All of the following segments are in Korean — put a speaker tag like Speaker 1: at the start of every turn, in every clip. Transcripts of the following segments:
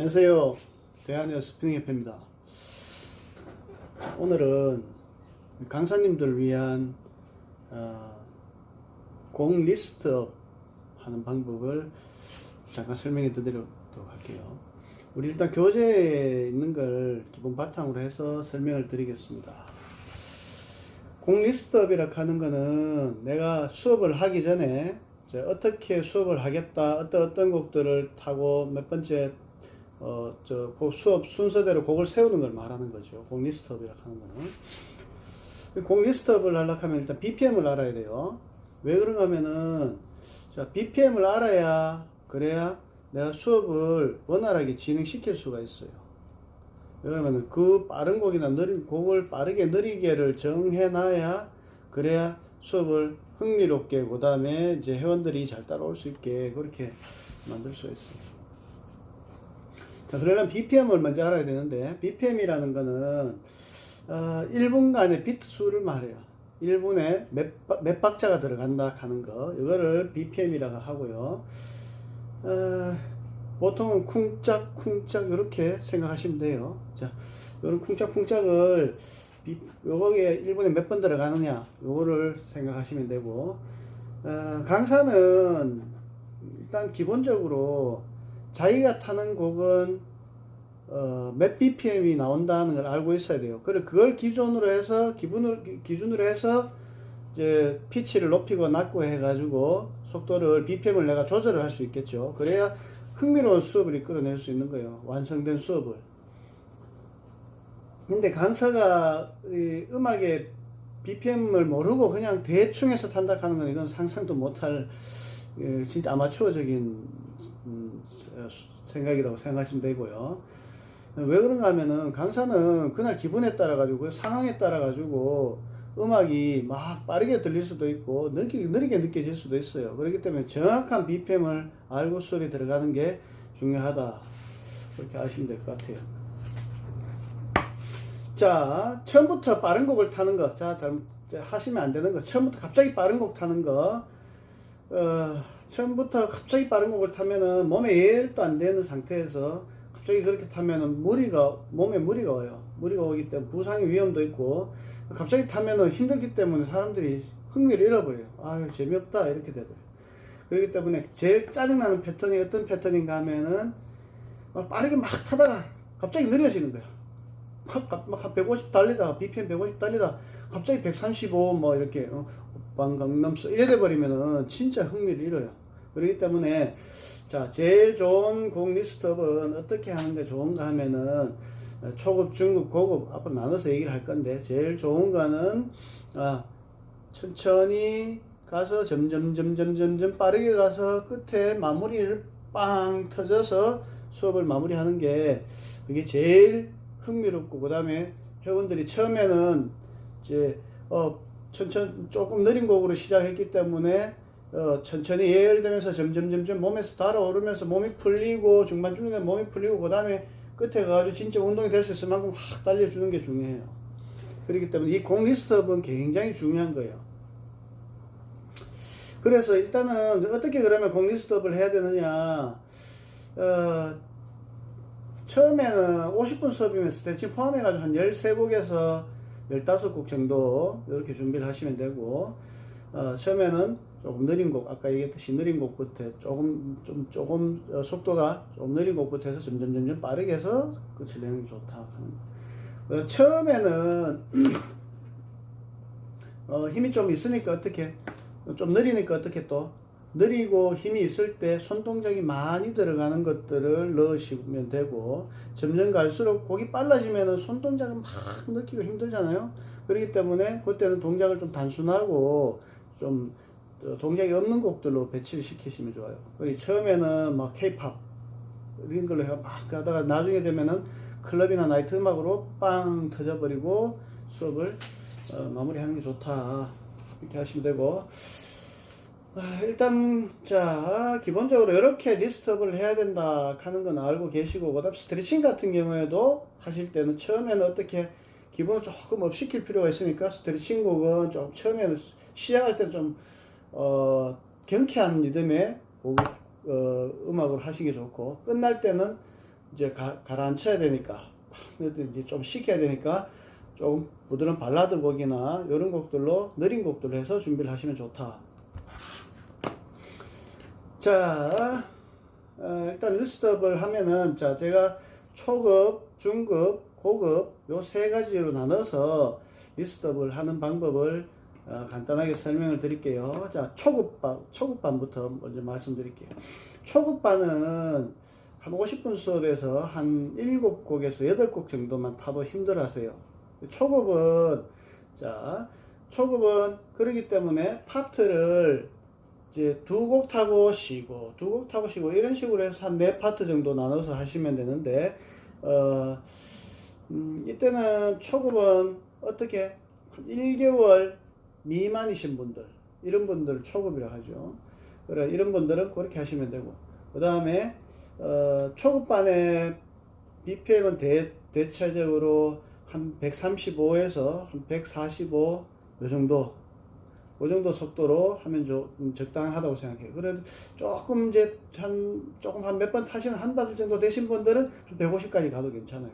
Speaker 1: 안녕하세요. 대한의 스프링협회입니다. 오늘은 강사님들을 위한 공 리스트업 하는 방법을 잠깐 설명해 드리도록 할게요. 우리 일단 교재에 있는 걸 기본 바탕으로 해서 설명을 드리겠습니다. 공 리스트업이라고 하는 거는 내가 수업을 하기 전에 어떻게 수업을 하겠다, 어떤 곡들을 타고 몇 번째 수업 순서대로 곡을 세우는 걸 말하는 거죠. 곡 리스트업이라고 하는 거는. 곡 리스트업을 하려고 하면 일단 BPM을 알아야 돼요. 왜 그런가 하면은, BPM을 알아야, 그래야 내가 수업을 원활하게 진행시킬 수가 있어요. 왜냐면은 그 빠른 곡이나 느린 곡을 빠르게 느리게를 정해놔야, 그래야 수업을 흥미롭게, 그 다음에 이제 회원들이 잘 따라올 수 있게 그렇게 만들 수가 있어요. 자, 그러려면 BPM을 먼저 알아야 되는데, BPM이라는 거는 1분간의 비트 수를 말해요. 1분에 몇 박자가 들어간다 하는 거, 이거를 BPM이라고 하고요. 보통은 쿵짝쿵짝 이렇게 생각하시면 돼요. 자, 이런 쿵짝쿵짝을 요거에 1분에 몇 번 들어가느냐, 요거를 생각하시면 되고, 강사는 일단 기본적으로 자기가 타는 곡은 몇 BPM이 나온다는 걸 알고 있어야 돼요. 그래, 그걸 기준으로 해서 이제 피치를 높이고 낮고 해가지고 속도를 BPM을 내가 조절을 할 수 있겠죠. 그래야 흥미로운 수업을 이끌어낼 수 있는 거예요. 완성된 수업을. 근데 강사가 이 음악의 BPM을 모르고 그냥 대충 해서 탄다 하는 건 이건 상상도 못할 진짜 아마추어적인 생각이라고 생각하시면 되고요. 왜 그런가 하면은 강사는 그날 기분에 따라 가지고 상황에 따라 가지고 음악이 막 빠르게 들릴 수도 있고 느리게 느껴질 수도 있어요. 그렇기 때문에 정확한 BPM을 알고 수업에 들어가는 게 중요하다, 그렇게 아시면 될 것 같아요. 자, 처음부터 빠른 곡을 타는 거, 하시면 안 되는 거, 처음부터 갑자기 빠른 곡 타는 거, 처음부터 갑자기 빠른 곡을 타면은 몸에 예열도 안 되는 상태에서 갑자기 그렇게 타면은 몸에 무리가 와요. 무리가 오기 때문에 부상의 위험도 있고, 갑자기 타면은 힘들기 때문에 사람들이 흥미를 잃어버려요. 아유, 재미없다, 이렇게 되더라고요. 그렇기 때문에 제일 짜증나는 패턴이 어떤 패턴인가 하면은 빠르게 막 타다가 갑자기 느려지는 거야. 막 150 달리다가, BPM 150 달리다가 갑자기 135 뭐 이렇게 방강남서 이래 돼버리면은 진짜 흥미를 잃어요. 그렇기 때문에 제일 좋은 곡 리스트업은 어떻게 하는 게 좋은가 하면은 초급, 중급, 고급 앞으로 나눠서 얘기를 할 건데, 제일 좋은 거는 천천히 가서 점점 빠르게 가서 끝에 마무리를 빵 터져서 수업을 마무리하는 게 그게 제일 흥미롭고, 그 다음에 회원들이 처음에는 이제 천천히 조금 느린 곡으로 시작했기 때문에 천천히 예열되면서 점점 몸에서 달아오르면서 몸이 풀리고, 중간중간에 몸이 풀리고, 그 다음에 끝에 가가지고 진짜 운동이 될 수 있을 만큼 확 달려주는 게 중요해요. 그렇기 때문에 이 곡 리스트업은 굉장히 중요한 거예요. 그래서 일단은 어떻게 그러면 곡 리스트업을 해야 되느냐, 처음에는 50분 수업이면 스트레칭 포함해가지고 한 13곡에서 15곡 정도 이렇게 준비를 하시면 되고, 처음에는 조금 느린 곡, 아까 얘기했듯이 느린 곡부터 조금 속도가 좀 느린 곡부터 해서 점점 빠르게 해서 끝을 내는 게 좋다. 처음에는 힘이 좀 있으니까 어떻게, 좀 느리니까 어떻게, 또 느리고 힘이 있을 때 손동작이 많이 들어가는 것들을 넣으시면 되고, 점점 갈수록 곡이 빨라지면은 손동작을 막 넣기가 힘들잖아요. 그렇기 때문에 그때는 동작을 좀 단순하고 좀 동작이 없는 곡들로 배치를 시키시면 좋아요. 그리고 처음에는 막 K-팝 이런 걸로 막 가다가 나중에 되면은 클럽이나 나이트 음악으로 빵 터져버리고 수업을 마무리하는 게 좋다, 이렇게 하시면 되고, 일단 기본적으로 이렇게 리스트업을 해야 된다 하는 건 알고 계시고, 그다음 스트레칭 같은 경우에도 하실 때는 처음에는 어떻게 기본을 조금 업 시킬 필요가 있으니까, 스트레칭 곡은 좀 처음에는 시작할 때 좀 경쾌한 리듬의 음악을 하시기 좋고, 끝날 때는 이제 가라앉혀야 되니까 이제 좀 식혀야 되니까 좀 부드러운 발라드 곡이나 이런 곡들로 느린 곡들로 해서 준비를 하시면 좋다. 자, 일단 리스트업을 하면은 자 제가 초급, 중급, 고급 요 세 가지로 나눠서 리스트업을 하는 방법을 간단하게 설명을 드릴게요. 자, 초급반부터 먼저 말씀드릴게요. 초급반은 한 50분 수업에서 한 7곡에서 8곡 정도만 타도 힘들어 하세요. 초급은 그러기 때문에 파트를 이제 2곡 타고 쉬고, 2곡 타고 쉬고, 이런 식으로 해서 한 4파트 정도 나눠서 하시면 되는데, 이때는 초급은 어떻게, 한 1개월 미만이신 분들, 이런 분들을 초급이라고 하죠. 그래, 이런 분들은 그렇게 하시면 되고, 그 다음에, 초급반의 BPM은 대체적으로 한 135에서 한 145, 요 정도, 그 정도 속도로 하면 적당하다고 생각해요. 그래 조금 이제 조금 한 몇 번 타시면 한 달 정도 되신 분들은 한 150까지 가도 괜찮아요.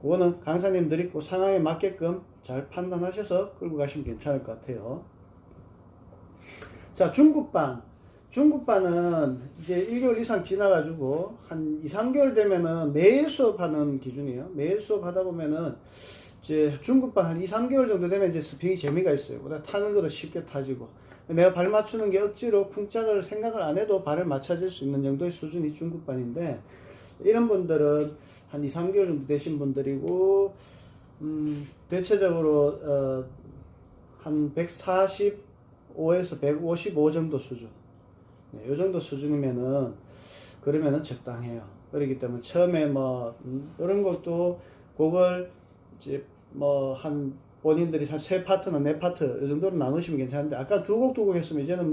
Speaker 1: 그거는 강사님들이 그 상황에 맞게끔 잘 판단하셔서 끌고 가시면 괜찮을 것 같아요. 자, 중급반은 이제 1개월 이상 지나가지고 한 2, 3개월 되면은 매일 수업하는 기준이에요. 매일 수업하다 보면은 이제 중급반 한 2, 3개월 정도 되면 이제 스피닝 재미가 있어요. 그다음 타는 것도 쉽게 타지고. 내가 발 맞추는 게 억지로 쿵짝을 생각을 안 해도 발을 맞춰질 수 있는 정도의 수준이 중급반인데, 이런 분들은 한 2, 3개월 정도 되신 분들이고, 대체적으로, 한 145에서 155 정도 수준. 네, 요 정도 수준이면은, 그러면은 적당해요. 그렇기 때문에 처음에 이런 것도 곡을 이제 본인들이 한 3파트나 4파트 이 정도로 나누시면 괜찮은데, 아까 2곡 했으면 이제는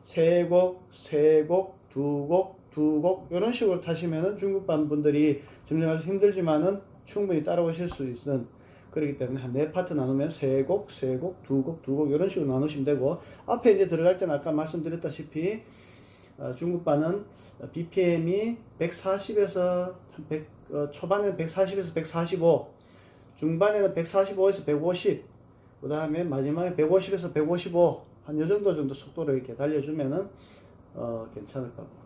Speaker 1: 3곡, 3곡, 2곡, 2곡 이런 식으로 타시면은 중급반 분들이 점점 힘들지만은 충분히 따라오실 수 있는, 그렇기 때문에 한 4파트 나누면 3곡, 3곡, 2곡, 2곡 이런 식으로 나누시면 되고, 앞에 이제 들어갈 때는 아까 말씀드렸다시피 중급반은 BPM이 140에서 100, 초반에는 140에서 145, 중반에는 145에서 150, 그 다음에 마지막에 150에서 155, 한 요 정도 속도로 이렇게 달려주면은, 괜찮을 것 같고.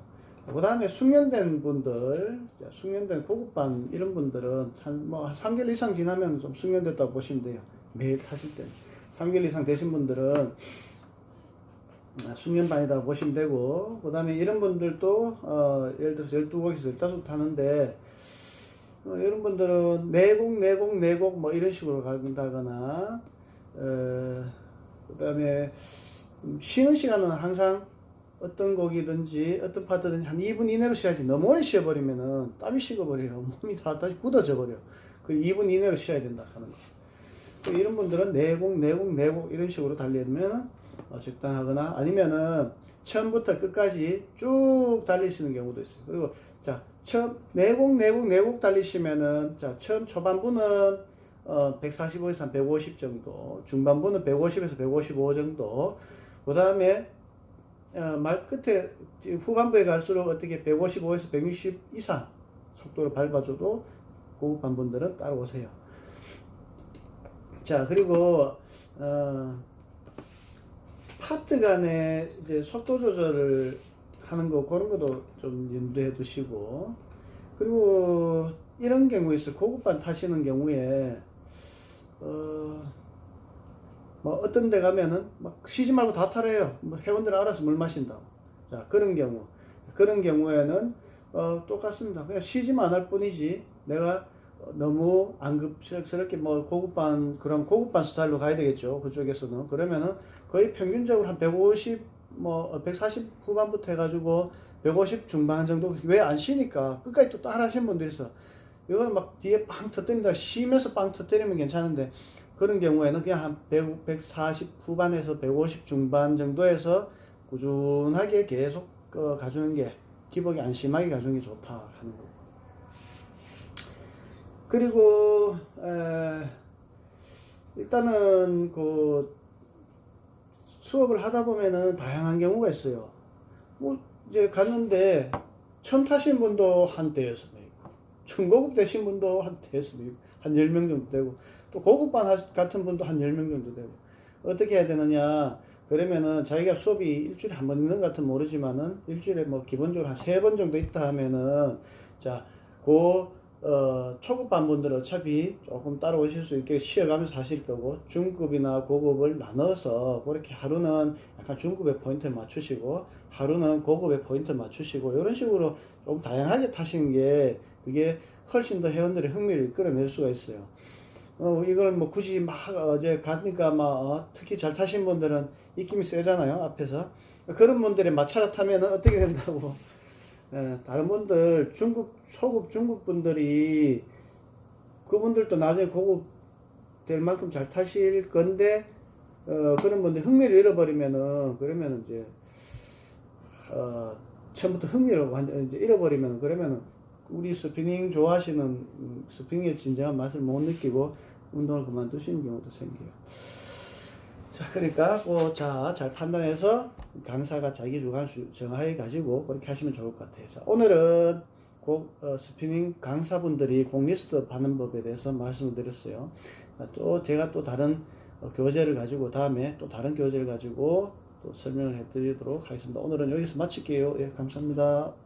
Speaker 1: 그 다음에 숙련된 분들, 숙련된 고급반 이런 분들은 한 3개월 이상 지나면 좀 숙련됐다고 보시면 돼요. 매일 타실 때. 3개월 이상 되신 분들은 숙련반이다 보시면 되고, 그 다음에 이런 분들도, 예를 들어서 12곡에서 15곡 타는데, 이런 분들은 4곡 이런 식으로 간다거나, 그 다음에 쉬는 시간은 항상 어떤 곡이든지 어떤 파트든지 한 2분 이내로 쉬어야지. 너무 오래 쉬어버리면은 땀이 식어버려요. 몸이 다시 굳어져 버려. 그 2분 이내로 쉬어야 된다 하는 거. 이런 분들은 4곡 이런 식으로 달리면 적당하거나, 아니면은 처음부터 끝까지 쭉 달리시는 경우도 있어요. 그리고 자, 처음 4곡 달리시면은, 자, 처음 초반부는 145에서 150 정도, 중반부는 150에서 155 정도, 그 다음에 말 끝에 후반부에 갈수록 어떻게 155에서 160 이상 속도로 밟아줘도 고급반 분들은 따라오세요. 자, 그리고 파트 간에 이제 속도 조절을 하는 거, 그런 것도 좀 염두해 두시고, 그리고 이런 경우에 있어. 고급반 타시는 경우에 어떤 데 가면은 막 쉬지 말고 다 타래요. 회원들 알아서 물 마신다고. 자, 그런 경우에는 똑같습니다. 그냥 쉬지만 할 뿐이지, 내가 너무 안급스럽게 그럼 고급반 스타일로 가야 되겠죠. 그쪽에서는. 그러면은 거의 평균적으로 한 150, 140 후반부터 해가지고 150 중반 정도. 왜 안 쉬니까 끝까지 또 따라 하시는 분들이 있어. 이거는 막 뒤에 빵 터뜨린다, 쉬면서 빵 터뜨리면 괜찮은데, 그런 경우에는 그냥 한 140 후반에서 150 중반 정도에서 꾸준하게 계속 가주는 게, 기복이 안 심하게 가주는 게 좋다 하는 거고. 그리고 일단은 그 수업을 하다 보면은 다양한 경우가 있어요. 이제 갔는데 처음 타신 분도 한 대여섯 명 있고, 중고급 되신 분도 한 10명 정도 되고, 또 고급반 같은 분도 한 10명 정도 되고. 어떻게 해야 되느냐? 그러면은 자기가 수업이 일주일에 한 번 있는 것 같은 모르지만은 일주일에 뭐 기본적으로 한 3번 정도 있다 하면은, 자, 초급반 분들은 어차피 조금 따라오실 수 있게 쉬어가면서 하실 거고, 중급이나 고급을 나눠서 그렇게 하루는 약간 중급의 포인트를 맞추시고, 하루는 고급의 포인트를 맞추시고, 이런 식으로 좀 다양하게 타시는 게 그게 훨씬 더 회원들의 흥미를 끌어낼 수가 있어요. 이걸 뭐 굳이 막 어제 가니까 막 특히 잘 타신 분들은 입김이 세잖아요, 앞에서. 그런 분들이 마차가 타면 어떻게 된다고. 다른 분들 초급 중급 분들이 그분들도 나중에 고급 될 만큼 잘 타실 건데, 그런 분들 흥미를 잃어버리면은, 그러면은 이제 처음부터 흥미를 완전 이제 잃어버리면, 그러면은 우리 스피닝 좋아하시는 스피닝의 진정한 맛을 못 느끼고 운동을 그만두시는 경우도 생겨요. 자, 그러니까 잘 판단해서 강사가 자기 주관 정하에 가지고 그렇게 하시면 좋을 것 같아요. 자, 오늘은 스피닝 강사분들이 공리스트 받는 법에 대해서 말씀을 드렸어요. 또 제가 또 다른 교재를 가지고 다음에 또 다른 교재를 가지고 또 설명을 해드리도록 하겠습니다. 오늘은 여기서 마칠게요. 예, 감사합니다.